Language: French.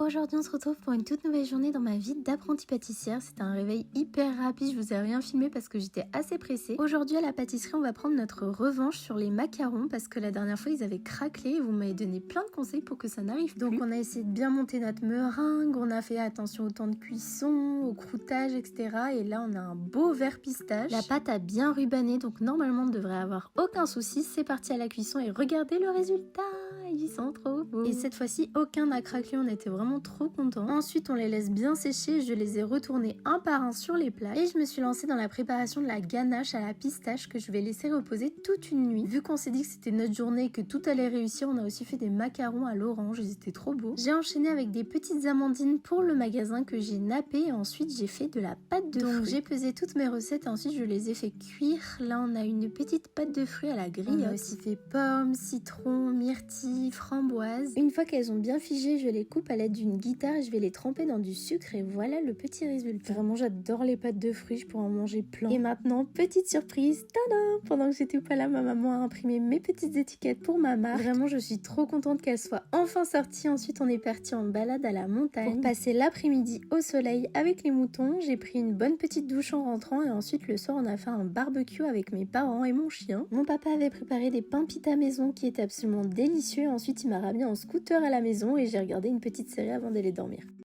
Aujourd'hui, on se retrouve pour une toute nouvelle journée dans ma vie d'apprentie pâtissière. C'était un réveil hyper rapide, je vous ai rien filmé parce que j'étais assez pressée. Aujourd'hui, à la pâtisserie, on va prendre notre revanche sur les macarons parce que la dernière fois, ils avaient craquelé et vous m'avez donné plein de conseils pour que ça n'arrive plus. Donc, on a essayé de bien monter notre meringue, on a fait attention au temps de cuisson, au croûtage, etc. Et là, on a un beau vert pistache. La pâte a bien rubané, donc normalement, on ne devrait avoir aucun souci. C'est parti à la cuisson et regardez le résultat, ils sont trop beaux. Et cette fois-ci, aucun n'a craquelé, on était vraiment trop contents. Ensuite, on les laisse bien sécher, je les ai retournés un par un sur les plats et je me suis lancée dans la préparation de la ganache à la pistache que je vais laisser reposer toute une nuit. Vu qu'on s'est dit que c'était notre journée et que tout allait réussir, on a aussi fait des macarons à l'orange, ils étaient trop beaux. J'ai enchaîné avec des petites amandines pour le magasin que j'ai nappé et ensuite j'ai fait de la pâte de fruits. Donc j'ai pesé toutes mes recettes et ensuite je les ai fait cuire. Là, on a une petite pâte de fruits à la grille. On a aussi fait pommes, citron, myrtille, framboise. Une fois qu'elles ont bien figé, je les coupe à l'aide d'une guitare et je vais les tremper dans du sucre et voilà le petit résultat. Vraiment, j'adore les pâtes de fruits, je pourrais en manger plein. Et maintenant, petite surprise, tada! Pendant que j'étais pas là, ma maman a imprimé mes petites étiquettes pour ma marque. Vraiment, je suis trop contente qu'elle soit enfin sortie. Ensuite, on est parti en balade à la montagne pour passer l'après-midi au soleil avec les moutons. J'ai pris une bonne petite douche en rentrant et ensuite le soir, on a fait un barbecue avec mes parents et mon chien. Mon papa avait préparé des pains pita maison qui étaient absolument délicieux. Ensuite, il m'a ramené en scooter à la maison et j'ai regardé une petite série avant d'aller dormir.